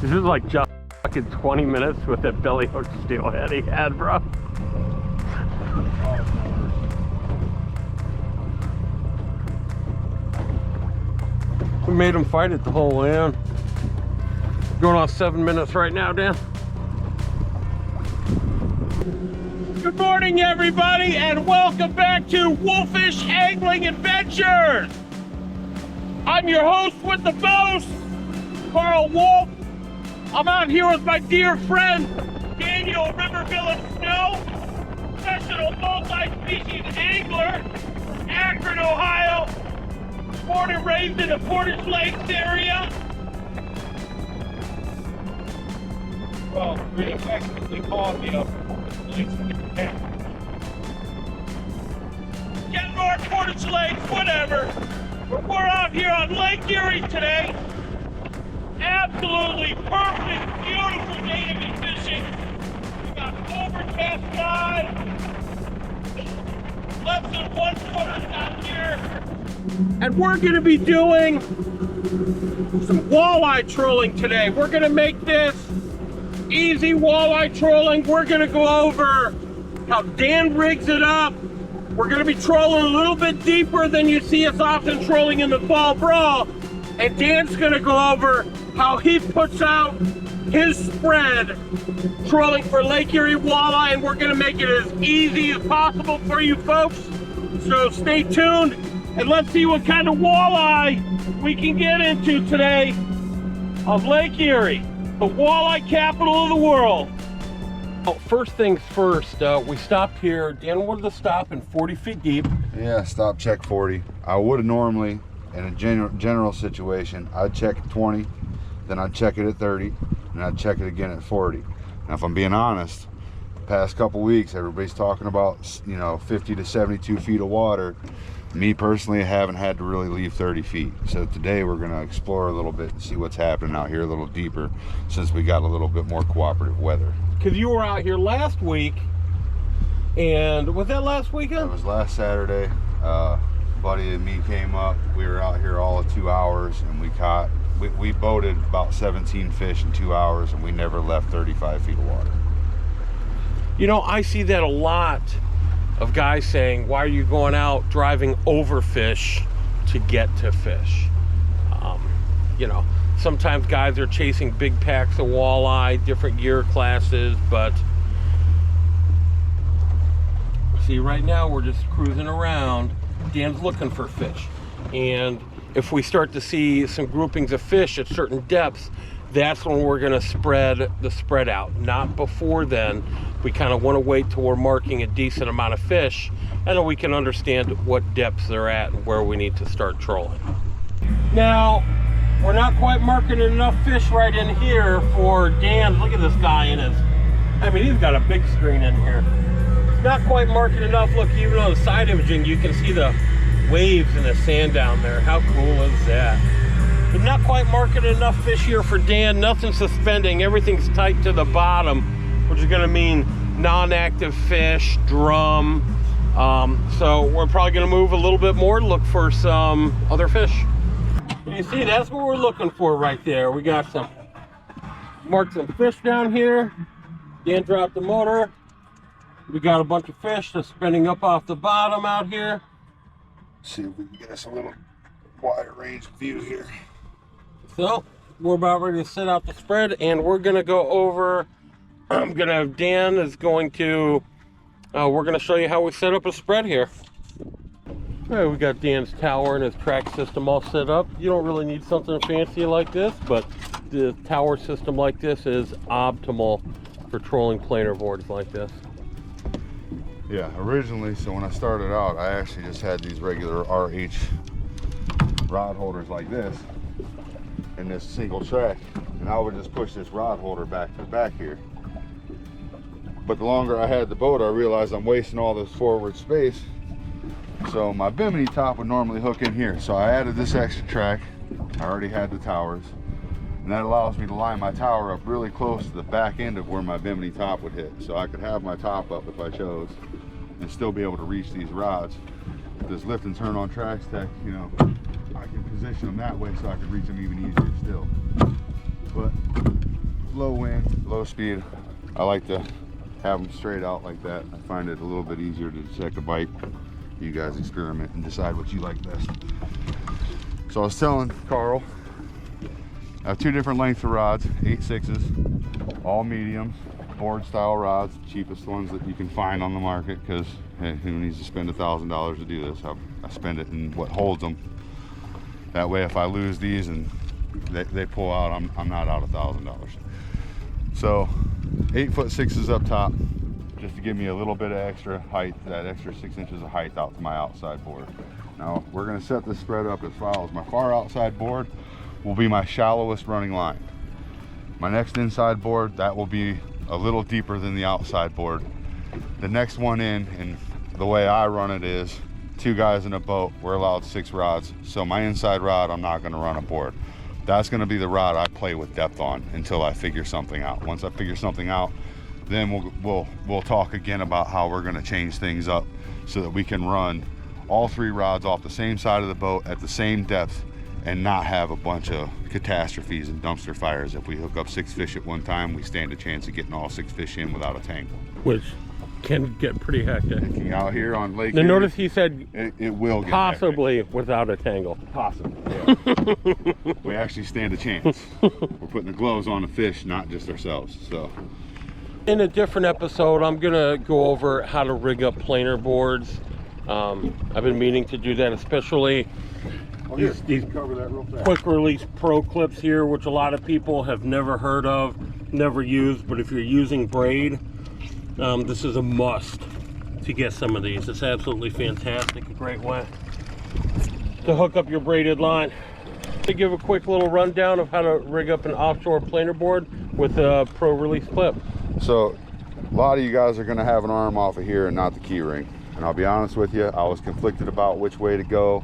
This is like just fucking 20 minutes with that belly hook steelhead he had, bro. We made him fight it the whole way in. Going on 7 minutes right now, Dan. Good morning, everybody, and welcome back to Wolfish Angling Adventures. I'm your host with the most, Carl Wolf. I'm out here with my dear friend, Daniel Riverville and Snow, professional multi-species angler from Akron, Ohio, born and raised in the Portage Lakes area. Well, we effectively call the Get North Portage Lakes, whatever. We're out here on Lake Erie today. Absolutely perfect, beautiful day to be fishing. We got overcast sky, less than 1 foot out here. And we're gonna be doing some walleye trolling today. We're gonna make this easy walleye trolling. We're gonna go over how Dan rigs it up. We're gonna be trolling a little bit deeper than you see us often trolling in the fall brawl. And Dan's gonna go over how he puts out his spread trolling for Lake Erie walleye, and we're gonna make it as easy as possible for you folks. So stay tuned and let's see what kind of walleye we can get into today of Lake Erie, the walleye capital of the world. Oh, first things first, we stopped here. Dan wanted to stop in 40 feet deep. Yeah, stop check 40. I would have normally, in a general situation, I'd check at 20, then I'd check it at 30, and I'd check it again at 40. Now, if I'm being honest, the past couple weeks, everybody's talking about, 50 to 72 feet of water. Me personally, I haven't had to really leave 30 feet. So today we're gonna explore a little bit and see what's happening out here a little deeper since we got a little bit more cooperative weather. Because you were out here last week, and was that last weekend? It was last Saturday. Buddy and me came up. We were out here all of 2 hours, and we boated about 17 fish in 2 hours, and we never left 35 feet of water. You know, I see that a lot of guys saying, why are you going out driving over fish to get to fish? Sometimes guys are chasing big packs of walleye, different gear classes, but see, right now we're just cruising around. Dan's looking for fish, and if we start to see some groupings of fish at certain depths, that's when we're going to spread the spread out. Not before then. We kind of want to wait till we're marking a decent amount of fish, and then we can understand what depths they're at and where we need to start trolling. Now, we're not quite marking enough fish right in here for Dan. Look at this guy in his, he's got a big screen in here. Not quite marking enough. Look, even on the side imaging, you can see the waves and the sand down there. How cool is that? But not quite marking enough fish here for Dan. Nothing suspending. Everything's tight to the bottom, which is going to mean non-active fish, drum. So we're probably going to move a little bit more, look for some other fish. You see, that's what we're looking for right there. We got marked some fish down here. Dan dropped the motor. We got a bunch of fish that's spinning up off the bottom out here. Let's see if we can get us a little wider range view here. So we're about ready to set out the spread, and we're gonna go over. Dan is going to. We're gonna show you how we set up a spread here. All right, we got Dan's tower and his track system all set up. You don't really need something fancy like this, but the tower system like this is optimal for trolling planer boards like this. Yeah, originally, so when I started out, I actually just had these regular RH rod holders like this and this single track, and I would just push this rod holder back to back here. But the longer I had the boat, I realized I'm wasting all this forward space. So my bimini top would normally hook in here. So I added this extra track. I already had the towers, and that allows me to line my tower up really close to the back end of where my bimini top would hit. So I could have my top up if I chose and still be able to reach these rods. With this lift and turn on Trax Tech, I can position them that way so I can reach them even easier still. But low wind, low speed. I like to have them straight out like that. I find it a little bit easier to detect a bite. You guys experiment and decide what you like best. So I was telling Carl, I have 2 different lengths of rods, 8/6s, all mediums, board style rods, cheapest ones that you can find on the market, because hey, who needs to spend $1,000 to do this? I spend it in what holds them. That way if I lose these and they pull out, I'm not out $1,000. So 8'6" up top, just to give me a little bit of extra height, that extra 6 inches of height out to my outside board. Now we're gonna set this spread up as follows. My far outside board will be my shallowest running line. My next inside board, that will be a little deeper than the outside board. The next one in, and the way I run it is 2 guys in a boat, we're allowed 6 rods. So my inside rod, I'm not gonna run a board. That's gonna be the rod I play with depth on until I figure something out. Once I figure something out, then we'll talk again about how we're gonna change things up so that we can run all 3 rods off the same side of the boat at the same depth and not have a bunch of catastrophes and dumpster fires. If we hook up 6 fish at one time, we stand a chance of getting all 6 fish in without a tangle. Which can get pretty hectic. Out here on Lake Now Erie, notice he said it will get possibly hectic. without a tangle. Possibly, yeah. We actually stand a chance. We're putting the gloves on the fish, not just ourselves. So in a different episode, I'm gonna go over how to rig up planer boards. I've been meaning to do that, especially these cover that real fast. quick release pro clips here, which a lot of people have never heard of, never used. But if you're using braid, this is a must to get some of these. It's absolutely fantastic, a great way to hook up your braided line. To give a quick little rundown of how to rig up an offshore planer board with a pro release clip. So a lot of you guys are gonna have an arm off of here and not the key ring. And I'll be honest with you, I was conflicted about which way to go.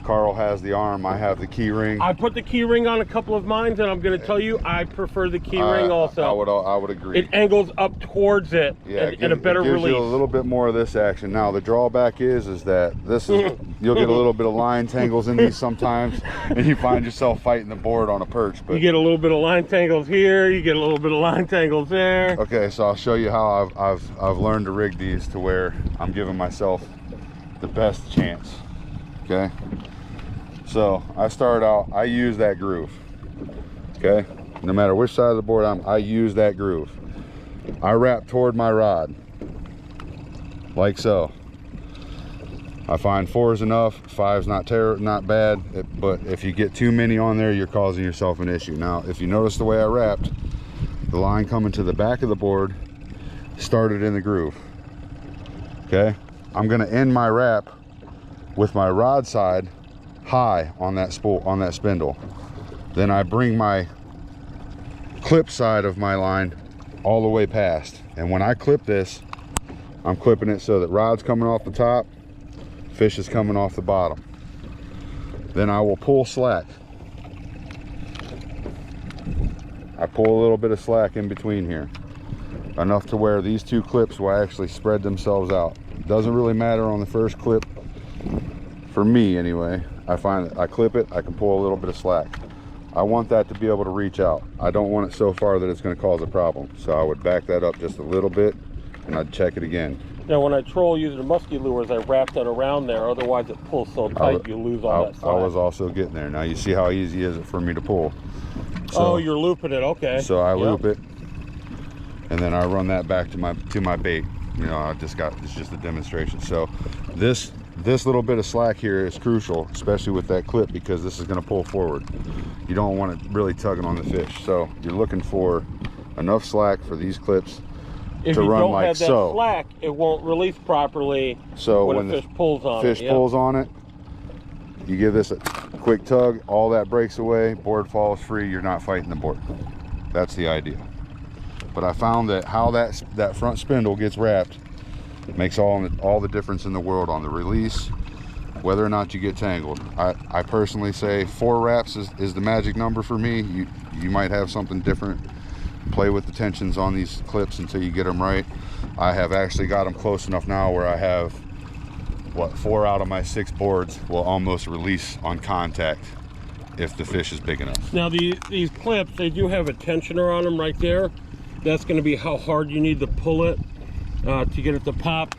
Carl has the arm, I have the key ring. I put the key ring on a couple of mines, and I'm going to tell you, I prefer the key ring also. I would agree. It angles up towards it, and a better release. It gives you a little bit more of this action. Now the drawback is that this is you'll get a little bit of line tangles in these sometimes, and you find yourself fighting the board on a perch. But you get a little bit of line tangles here, you get a little bit of line tangles there. Okay, so I'll show you how I've learned to rig these to where I'm giving myself the best chance. Okay. So I start out, I use that groove, okay? No matter which side of the board I use that groove. I wrap toward my rod, like so. I find 4 is enough, 5's not bad, but if you get too many on there, you're causing yourself an issue. Now, if you notice the way I wrapped, the line coming to the back of the board started in the groove, okay? I'm gonna end my wrap with my rod side high on that spool, on that spindle. Then I bring my clip side of my line all the way past, and when I clip this, I'm clipping it so that rod's coming off the top, fish is coming off the bottom. Then I will pull slack. I pull a little bit of slack in between here, enough to where these 2 clips will actually spread themselves out. Doesn't really matter on the first clip, for me anyway. I find that I clip it, I can pull a little bit of slack. I want that to be able to reach out. I don't want it so far that it's going to cause a problem. So I would back that up just a little bit, and I'd check it again. Now when I troll using the musky lures, I wrap that around there, otherwise it pulls so tight you lose all that slack. I was also getting there. Now you see how easy is it for me to pull. So, you're looping it, okay. So I loop it, and then I run that back to my bait. You know, it's just a demonstration. So this little bit of slack here is crucial, especially with that clip, because this is going to pull forward. You don't want it really tugging on the fish. So you're looking for enough slack for these clips to run like so. If you don't have that slack, it won't release properly. So when the fish pulls on it. Fish pulls on it, you give this a quick tug, all that breaks away, board falls free, you're not fighting the board. That's the idea. But I found that how that front spindle gets wrapped makes all the difference in the world on the release, whether or not you get tangled. I personally say 4 wraps is the magic number for me. You might have something different. Play with the tensions on these clips until you get them right. I have actually got them close enough now where I have, 4 out of my 6 boards will almost release on contact if the fish is big enough. Now these clips, they do have a tensioner on them right there. That's going to be how hard you need to pull it to get it to pop.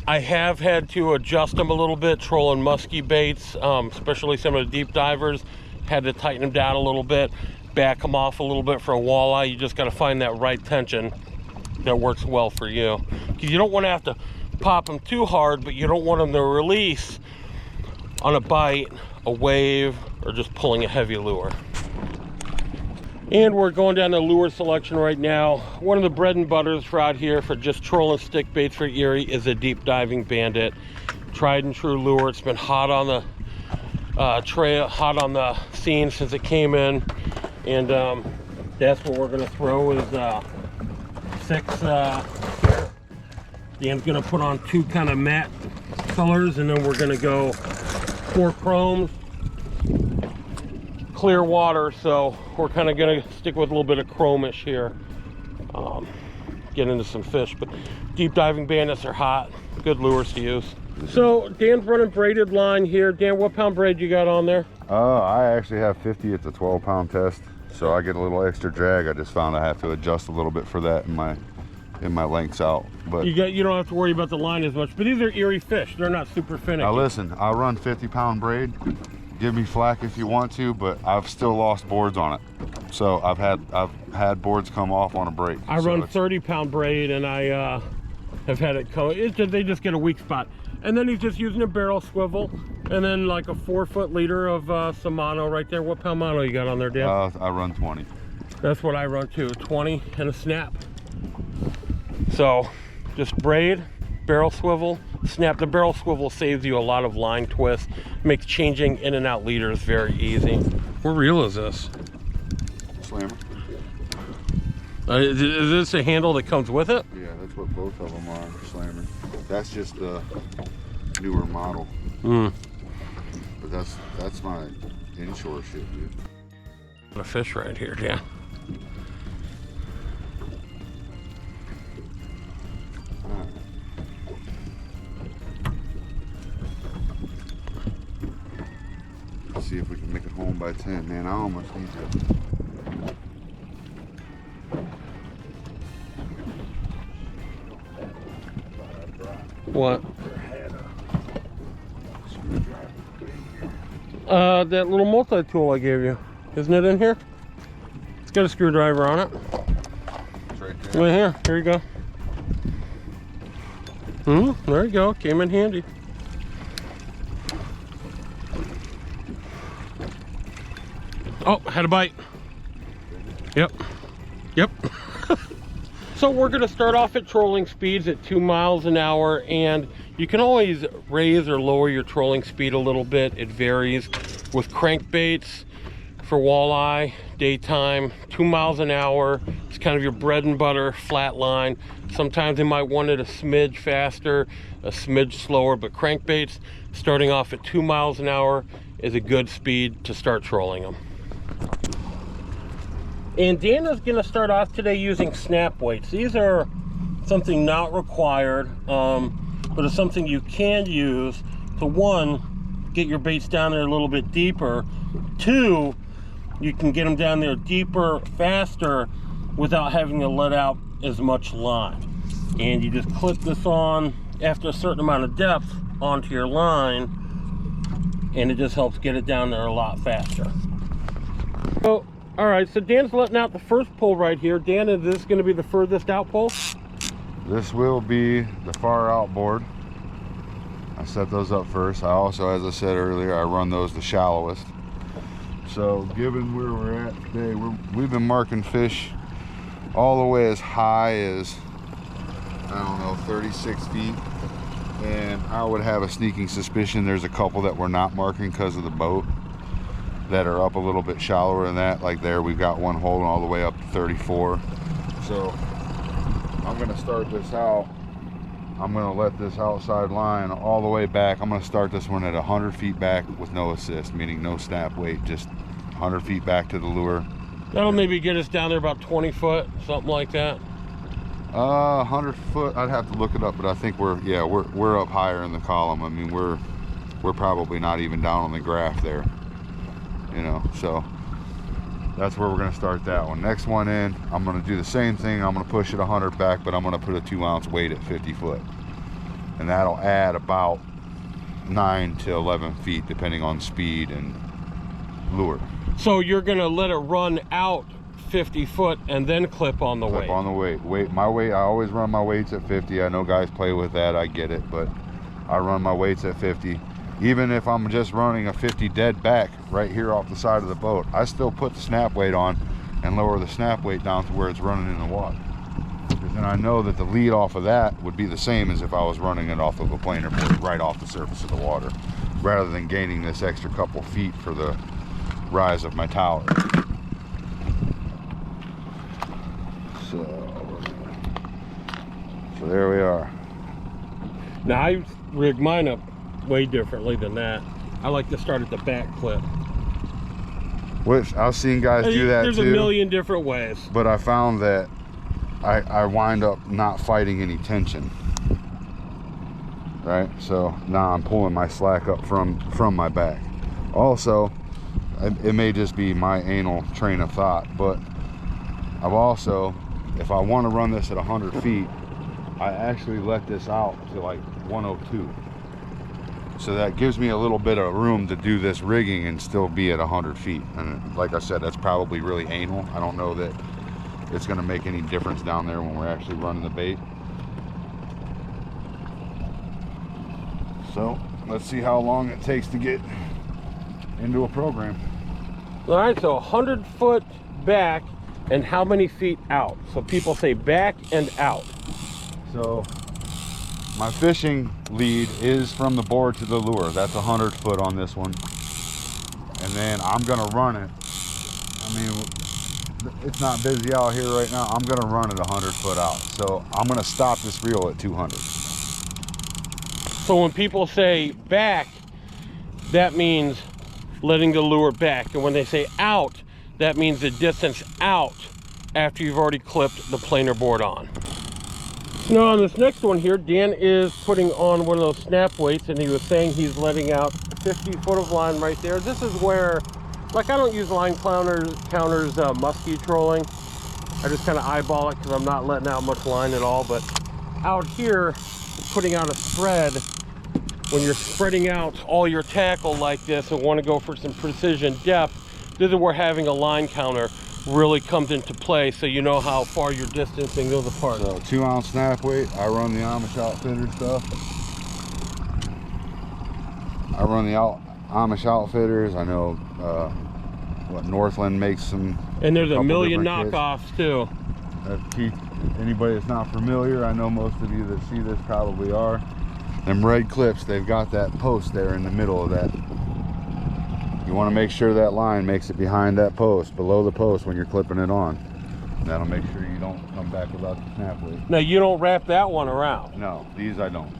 I have had to adjust them a little bit, trolling musky baits, especially some of the deep divers. Had to tighten them down a little bit, back them off a little bit for a walleye. You just got to find that right tension that works well for you, because you don't want to have to pop them too hard, but you don't want them to release on a bite, a wave, or just pulling a heavy lure. And we're going down the lure selection right now. One of the bread and butters for out here for just trolling stick baits for Erie is a deep diving Bandit. Tried and true lure. It's been hot on the trail, hot on the scene since it came in, and that's what we're going to throw is 6 here. Dan's going to put on 2 kind of matte colors, and then we're going to go 4 chromes, clear water. So we're kind of going to stick with a little bit of chromish here, get into some fish. But deep diving Bandits are hot, good lures to use. So Dan's running braided line here. Dan, what pound braid you got on there? I actually have 50. It's a 12-pound test, so I get a little extra drag. I just found I have to adjust a little bit for that in my lengths out. But you don't have to worry about the line as much. But these are Erie fish. They're not super finicky. Now listen, I run 50-pound braid. Give me flack if you want to, but I've still lost boards on it. So I've had boards come off on a break. I run 30-pound braid, and I have had it come. They just get a weak spot. And then he's just using a barrel swivel, and then like a 4-foot leader of some mono right there. What pound mono you got on there, Dan? I run 20. That's what I run too, 20 and a snap. So just braid, barrel swivel, snap. The barrel swivel saves you a lot of line twists, makes changing in and out leaders very easy. What reel is this? Slammer. Is this a handle that comes with it? Yeah, that's what both of them are, Slammer. That's just the newer model. But that's my inshore shit, dude. A fish right here, yeah. Let's see if we can make it home by 10. Man, I almost need to. What? That little multi-tool I gave you. Isn't it in here? It's got a screwdriver on it. It's right there. Right here. Here you go. There you go. Came in handy. Oh, had a bite. Yep. So we're going to start off at trolling speeds at 2 miles an hour, and you can always raise or lower your trolling speed a little bit. It varies. With crankbaits for walleye, daytime, 2 miles an hour. It's kind of your bread and butter flat line. Sometimes they might want it a smidge faster, a smidge slower, but crankbaits starting off at 2 miles an hour is a good speed to start trolling them. And Dana's going to start off today using snap weights. These are something not required, but it's something you can use to, 1, get your baits down there a little bit deeper. 2, you can get them down there deeper, faster, without having to let out as much line. And you just clip this on after a certain amount of depth onto your line, and it just helps get it down there a lot faster. So, all right, so Dan's letting out the first pull right here. Dan, is this going to be the furthest out pull? This will be the far out board. I set those up first. I also, as I said earlier, I run those the shallowest. So given where we're at today, we've been marking fish all the way as high as, I don't know, 36 feet. And I would have a sneaking suspicion there's a couple that we're not marking because of the boat that are up a little bit shallower than that. Like there, we've got one holding all the way up to 34. So I'm gonna start this out. I'm gonna let this outside line all the way back. I'm gonna start this one at 100 feet back with no assist, meaning no snap weight, just 100 feet back to the lure. That'll maybe get us down there about 20 foot, something like that. 100 foot, I'd have to look it up, but I think we're up higher in the column. I mean, we're probably not even down on the graph there. you know. So that's where we're gonna start that one. Next one in, I'm gonna do the same thing. I'm gonna push it 100 back, but I'm gonna put a 2-ounce weight at 50 foot. And that'll add about 9 to 11 feet, depending on speed and lure. So you're gonna let it run out 50 foot and then clip on the weight? Clip on the weight. My weight, I always run my weights at 50. I know guys play with that, I get it, but I run my weights at 50. Even if I'm just running a 50 dead back right here off the side of the boat, I still put the snap weight on and lower the snap weight down to where it's running in the water. Because then I know that the lead off of that would be the same as if I was running it off of a planer board right off the surface of the water, rather than gaining this extra couple feet for the rise of my tower. So there we are. Now I rig mine up way differently than that. I like to start at the back clip. Which I've seen guys do that There's too. a million different ways. But I found that I wind up not fighting any tension. Right? So now I'm pulling my slack up from my back. Also, it may just be my anal train of thought, but I've also, if I want to run this at 100 feet, I actually let this out to like 102. So that gives me a little bit of room to do this rigging and still be at 100 feet. And like I said, that's probably really anal. I don't know that it's going to make any difference down there when we're actually running the bait. So let's see how long it takes to get into a program. All right, so 100 foot back and how many feet out? So people say back and out. So my fishing lead is from the board to the lure. That's 100 foot on this one. And then I'm gonna run it. I mean, it's not busy out here right now. I'm gonna run it 100 foot out. So I'm gonna stop this reel at 200. So when people say back, that means letting the lure back. And when they say out, that means the distance out after you've already clipped the planer board on. Now on this next one here, Dan is putting on one of those snap weights, and he was saying he's letting out 50 foot of line right there. This is where, like, I don't use line counters muskie trolling. I just kind of eyeball it because I'm not letting out much line at all. But out here, putting out a spread, when you're spreading out all your tackle like this and want to go for some precision depth, this is where having a line counter really comes into play, so you know how far you're distancing those apart. So 2-ounce snap weight. I run the Amish Outfitter stuff. I run the Amish Outfitters. I know what Northland makes some. And there's a million different knockoffs too. Anybody that's not familiar, I know most of you that see this probably are. Them red clips, they've got that post there in the middle of that. You want to make sure that line makes it behind that post, below the post when you're clipping it on. That'll make sure you don't come back without the snap weight. Now you don't wrap that one around. No, these I don't.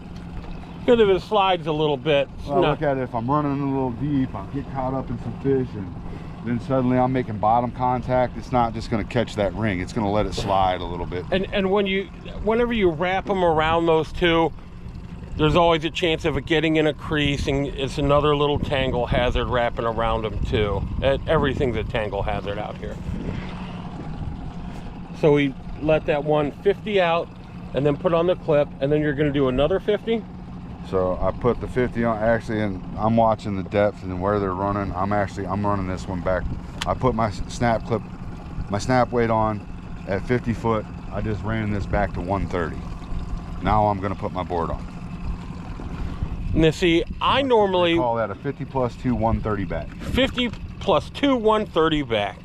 Because if it slides a little bit. Well, look at it, if I'm running a little deep, I'll get caught up in some fish, and then suddenly I'm making bottom contact. It's not just going to catch that ring. It's going to let it slide a little bit. And whenever you wrap them around those two, there's always a chance of it getting in a crease, and it's another little tangle hazard wrapping around them too. Everything's a tangle hazard out here. So we let that 150 out and then put on the clip, and then you're going to do another 50. So I put the 50 on, actually, and I'm watching the depth and where they're running. I'm running this one back. I put my snap weight on at 50 foot. I just ran this back to 130. Now I'm going to put my board on. Now see, I normally call that a 50 plus 2 130 back. 50 plus 2 130 back.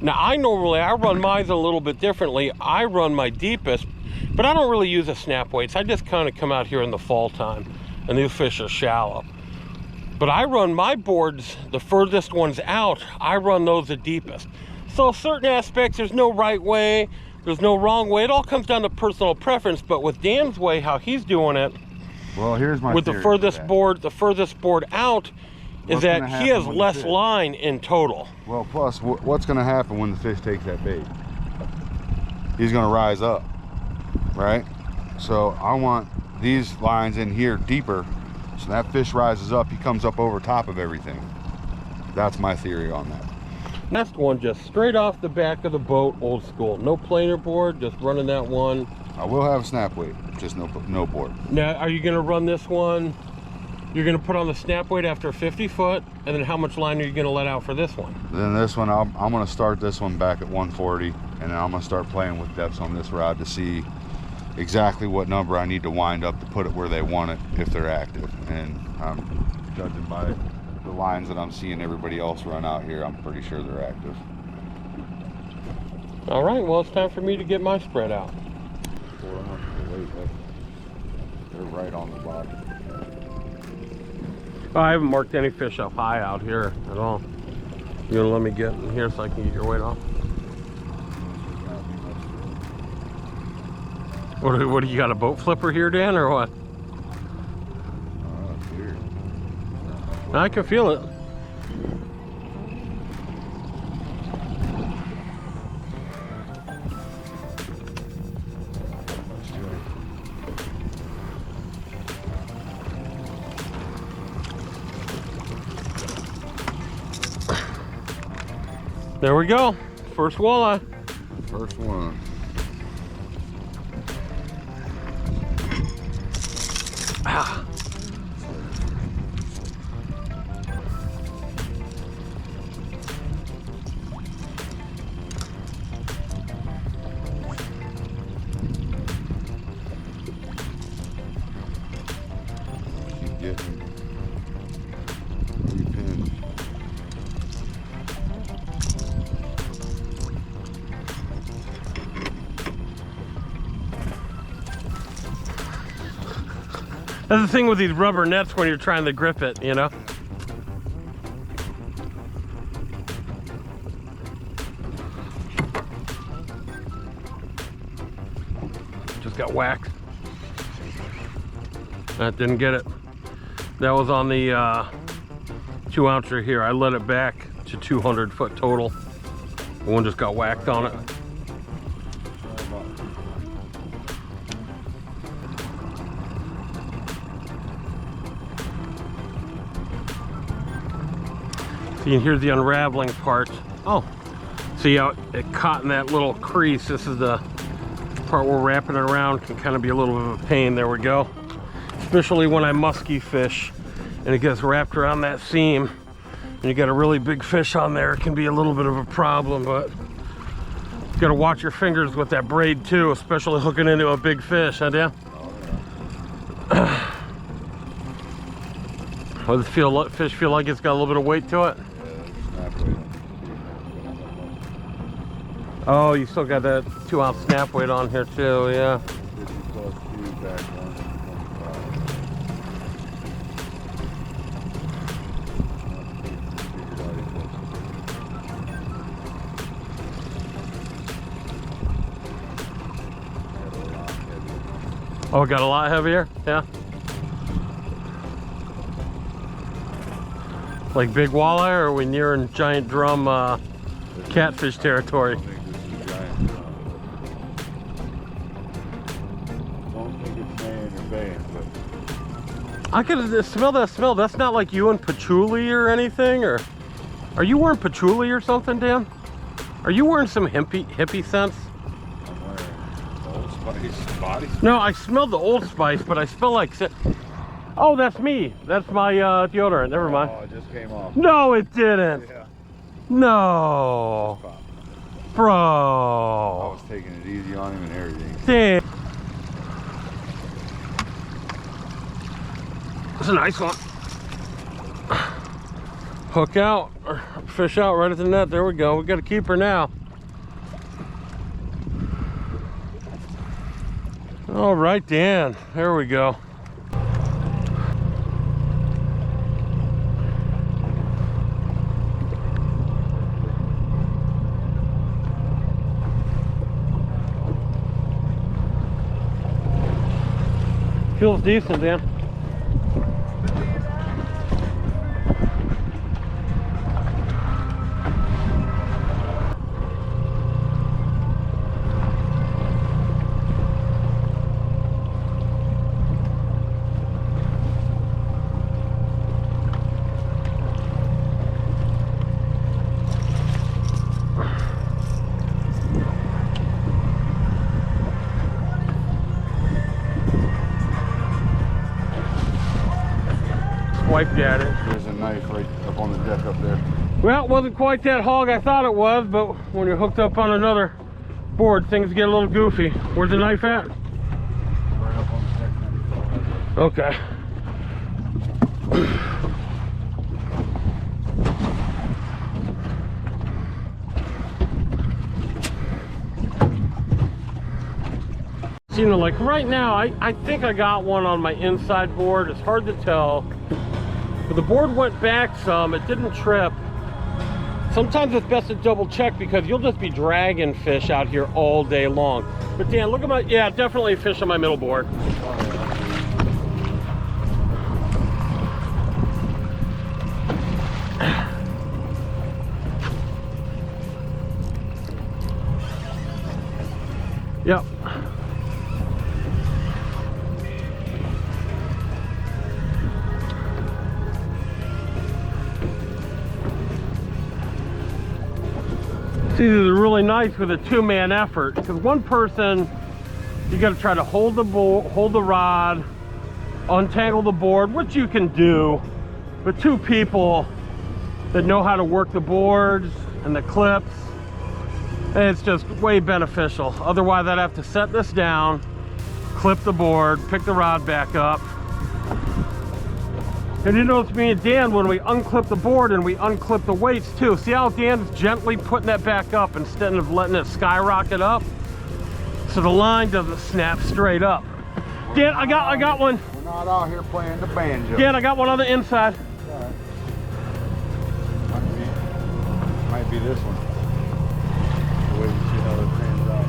Now I run mine a little bit differently. I run my deepest, but I don't really use the snap weights. I just kind of come out here in the fall time, and these fish are shallow. But I run my boards, the furthest ones out, I run those the deepest. So certain aspects, there's no right way, there's no wrong way. It all comes down to personal preference. But with Dan's way, how he's doing it, well, here's my with the furthest board out, is that he has less line in total. Well, plus what's going to happen when the fish takes that bait? He's going to rise up, right? So I want these lines in here deeper, so that fish rises up, he comes up over top of everything. That's my theory on that. Next one, just straight off the back of the boat, old school. No planer board, just running that one. I will have a snap weight, just no board. Now, are you gonna run this one? You're gonna put on the snap weight after 50 foot, and then how much line are you gonna let out for this one? Then this one, I'm gonna start this one back at 140, and then I'm gonna start playing with depths on this rod to see exactly what number I need to wind up to put it where they want it if they're active. And judging by the lines that I'm seeing everybody else run out here, I'm pretty sure they're active. All right, well, it's time for me to get my spread out. They're right on the block. I haven't marked any fish up high out here at all. You gonna let me get in here so I can get your weight off? What do you got, a boat flipper here, Dan, or what? I can feel it. There we go. First walleye. First one. Ah. Keep getting repinned. That's the thing with these rubber nets when you're trying to grip it, you know? Just got whacked. That didn't get it. That was on the 2-ouncer here. I let it back to 200 foot total. One just got whacked on it. So you can hear the unraveling part. Oh, see how it caught in that little crease. This is the part where wrapping it around can kind of be a little bit of a pain. There we go. Especially when I musky fish and it gets wrapped around that seam and you got a really big fish on there, it can be a little bit of a problem, but you gotta watch your fingers with that braid too, especially hooking into a big fish, huh, Dan? Does the fish feel like it's got a little bit of weight to it? Oh, you still got that 2-ounce snap weight on here too, yeah. 50 plus 2 back 125. Oh, it got a lot heavier? Yeah. Like big walleye, or are we nearing giant drum catfish territory? I could smell that smell. That's not like you and patchouli or anything, or are you wearing patchouli or something, Dan? Are you wearing some hippie scents? I'm wearing Old Spice body. No, I smelled the Old Spice, but I smell like. Oh, that's me. That's my deodorant. Never mind. Oh, it just came off. No, it didn't. Yeah. No, bro. I was taking it easy on him and everything. Damn. That's a nice one. Hook out, or fish out right at the net. There we go. We got a keeper now. All right, Dan. There we go. Feels decent, Dan. swiped at it. There's a knife right up on the deck up there. Well, it wasn't quite that hog I thought it was, but when you're hooked up on another board, things get a little goofy. Where's the knife at? Right up on the deck. Okay. So, you know, like right now, I think I got one on my inside board. It's hard to tell. But the board went back some. It didn't trip. Sometimes it's best to double check because you'll just be dragging fish out here all day long. But Dan, look at my, yeah, definitely fish on my middle board. Yep. See, these are really nice with a two-man effort because one person, you got to try to hold the rod, untangle the board, which you can do, but two people that know how to work the boards and the clips, it's just way beneficial. Otherwise, I'd have to set this down, clip the board, pick the rod back up. And you notice me and Dan, when we unclip the board and we unclip the weights too, see how Dan's gently putting that back up instead of letting it skyrocket up? So the line doesn't snap straight up. Dan, I got one. We're not out here playing the banjo. Dan, I got one on the inside. Right. Might be this one. Wait and see how it pans out.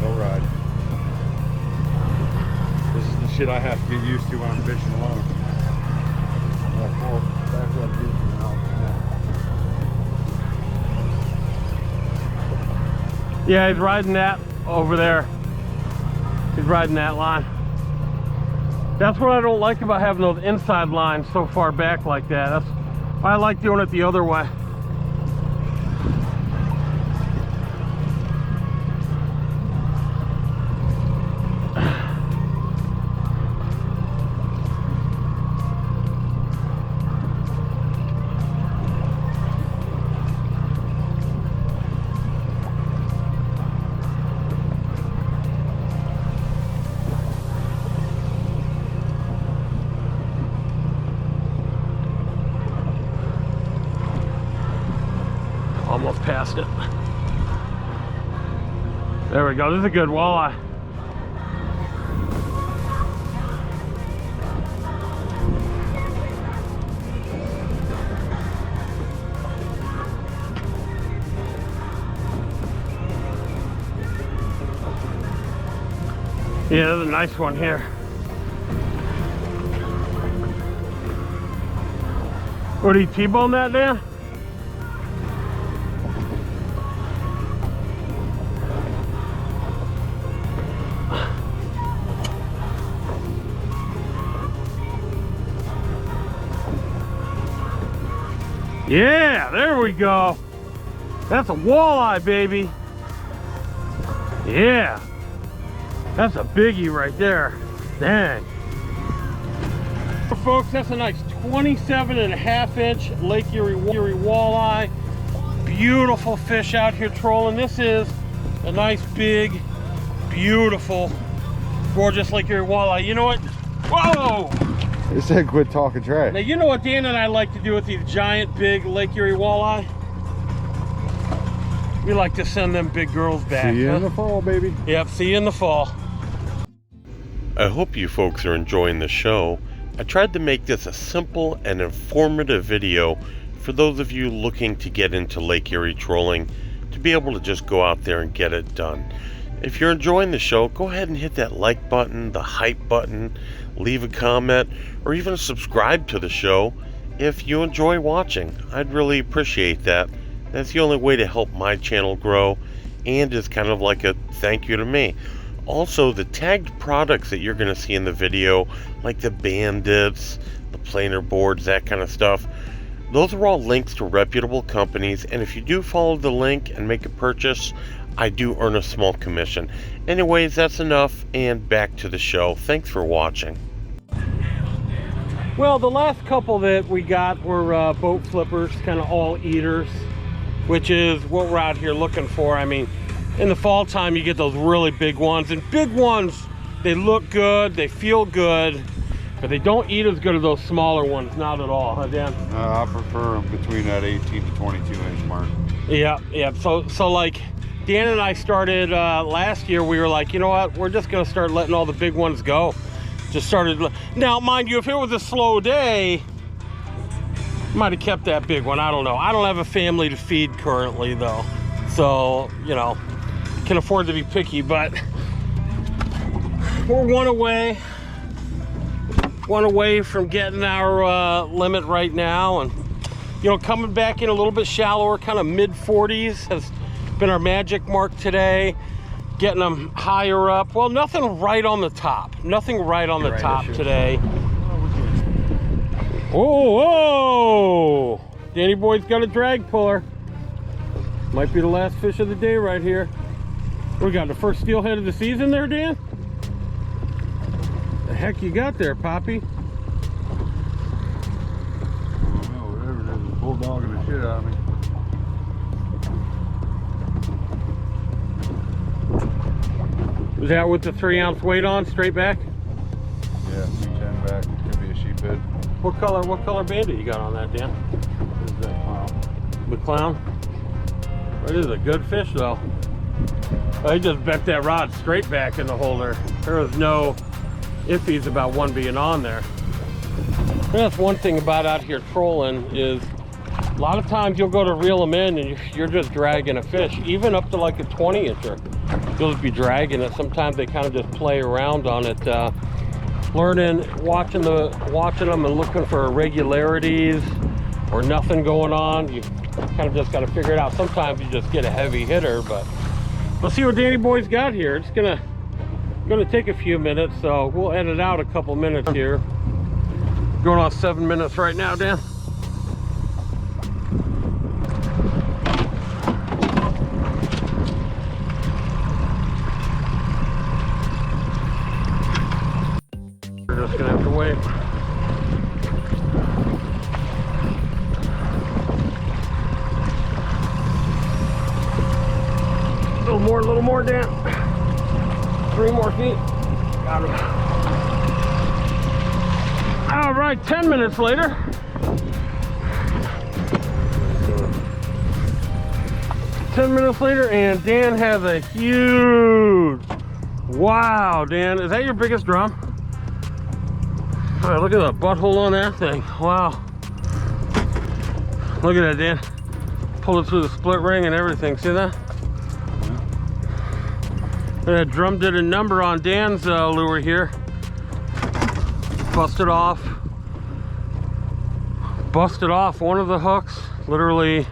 No ride. This is the shit I have to get used to when I'm fishing alone. Yeah, he's riding that over there. He's riding that line. That's what I don't like about having those inside lines so far back like that. That's why I like doing it the other way. Almost past it. There we go. This is a good walleye. Yeah, there's a nice one here. What, do you T-bone that, Dan? Yeah, there we go. That's a walleye, baby. Yeah. That's a biggie right there. Dang. Folks, that's a nice 27.5-inch Lake Erie walleye. Beautiful fish out here trolling. This is a nice, big, beautiful, gorgeous Lake Erie walleye. You know what? Whoa! It said quit talking trash. Now, you know what Dan and I like to do with these giant, big Lake Erie walleye? We like to send them big girls back. See you in the fall, baby. Yep, see you in the fall. I hope you folks are enjoying the show. I tried to make this a simple and informative video for those of you looking to get into Lake Erie trolling, to be able to just go out there and get it done. If you're enjoying the show, go ahead and hit that like button, the hype button, leave a comment, or even subscribe to the show if you enjoy watching. I'd really appreciate that. That's the only way to help my channel grow, and is kind of like a thank you to me. Also, the tagged products that you're going to see in the video, like the bandits, the planer boards, that kind of stuff, those are all links to reputable companies, and if you do follow the link and make a purchase, I do earn a small commission. Anyways, that's enough, and back to the show. Thanks for watching. Well, the last couple that we got were boat flippers, kind of all eaters, which is what we're out here looking for. I mean, in the fall time, you get those really big ones, and big ones, they look good, they feel good, but they don't eat as good as those smaller ones, not at all, huh, Dan? I prefer them between that 18 to 22 inch mark. Yeah. So like Dan and I started last year, we were like, you know what, we're just gonna start letting all the big ones go. Just started. Now, mind you, if it was a slow day, might have kept that big one. I don't know. I don't have a family to feed currently, though, so you know, can afford to be picky. But we're one away from getting our limit right now, and you know, coming back in a little bit shallower, kind of mid 40s has been our magic mark today. Getting them higher up. Well, nothing right on the top. Nothing right on the top today. Whoa! Danny Boy's got a drag puller. Might be the last fish of the day right here. We got the first steelhead of the season there, Dan? The heck you got there, Poppy? I don't know, whatever it is, bulldogging the shit out of me. Was that with the 3 ounce weight on, straight back? Yeah, 210 back. Could be a sheephead. What color bandit you got on that, Dan? This is that clown. The clown? It is a good fish, though. I just bent that rod straight back in the holder. There was no iffies about one being on there. And that's one thing about out here trolling is a lot of times you'll go to reel them in and you're just dragging a fish, even up to like a 20 incher. You'll just be dragging it. Sometimes they kind of just play around on it, learning, watching them and looking for irregularities or nothing going on. You kind of just got to figure it out. Sometimes you just get a heavy hitter, but let's see what Danny Boy's got here. It's gonna take a few minutes, so we'll edit out a couple minutes here. Going on 7 minutes right now, Dan. We're just gonna have to wait. A little more, Dan. 3 more feet. Got him. All right, 10 minutes later. And Dan has a huge, wow, Dan, is that your biggest drum? All right, look at the butthole on that thing. Wow. Look at that, Dan. Pulled it through the split ring and everything. See that? That drum did a number on Dan's lure here. Busted off one of the hooks. Literally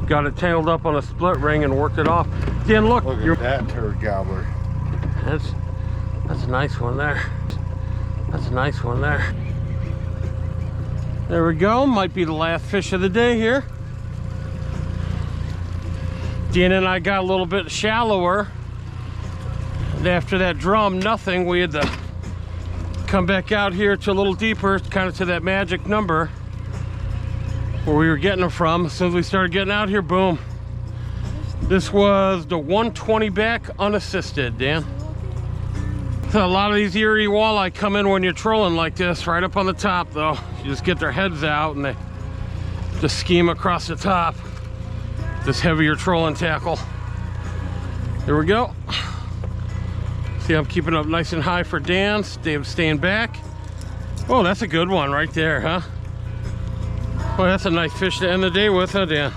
got it tangled up on a split ring and worked it off. Dan, look at that turd gobbler. That's a nice one there. That's a nice one there. There we go. Might be the last fish of the day here. Dan and I got a little bit shallower. After that drum, nothing. We had to come back out here to a little deeper, kind of to that magic number where we were getting them from. As soon as we started getting out here, boom. This was the 120 back unassisted, Dan. So a lot of these Erie walleye come in when you're trolling like this, right up on the top though. You just get their heads out and they just scheme across the top. This heavier trolling tackle. Here we go. See, I'm keeping up nice and high for Dan. Staying back. Oh, that's a good one right there, huh? Well, that's a nice fish to end the day with, huh, Dan?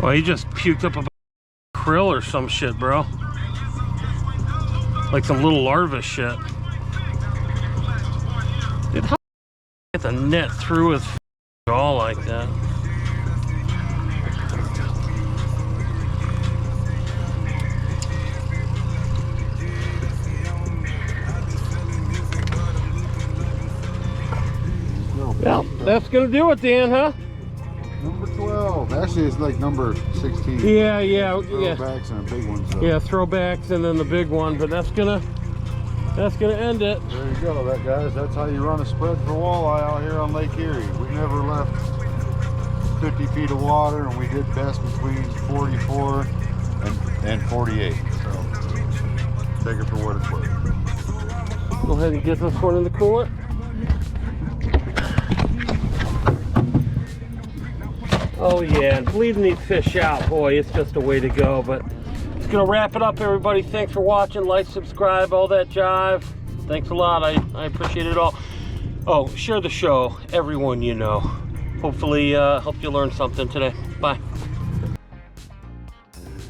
Well, he just puked up a krill or some shit, bro. Like some little larva shit. Dude, how get the net through his jaw like that? that's gonna do it, Dan, huh? Number 12. Actually, it's like number 16. Yeah. Throwbacks and a big one. So. Yeah, throwbacks and then the big one, but that's gonna end it. There you go, guys. That's how you run a spread for walleye out here on Lake Erie. We never left 50 feet of water, and we did best between 44 and 48. So take it for what it's worth. Go ahead and get this one in the cooler. Oh yeah, and bleeding these fish out, boy, it's just a way to go. But it's gonna wrap it up, everybody. Thanks for watching. Like, subscribe, all that jive. Thanks a lot. I appreciate it all. Oh, share the show, everyone you know. Hopefully helped you learn something today. Bye.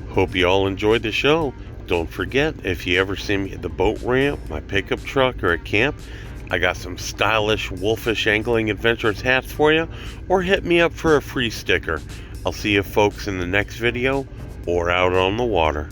Hope you all enjoyed the show. Don't forget, if you ever see me at the boat ramp, my pickup truck, or at camp, I got some stylish Wolfish Angling Adventures hats for you, or hit me up for a free sticker. I'll see you folks in the next video, or out on the water.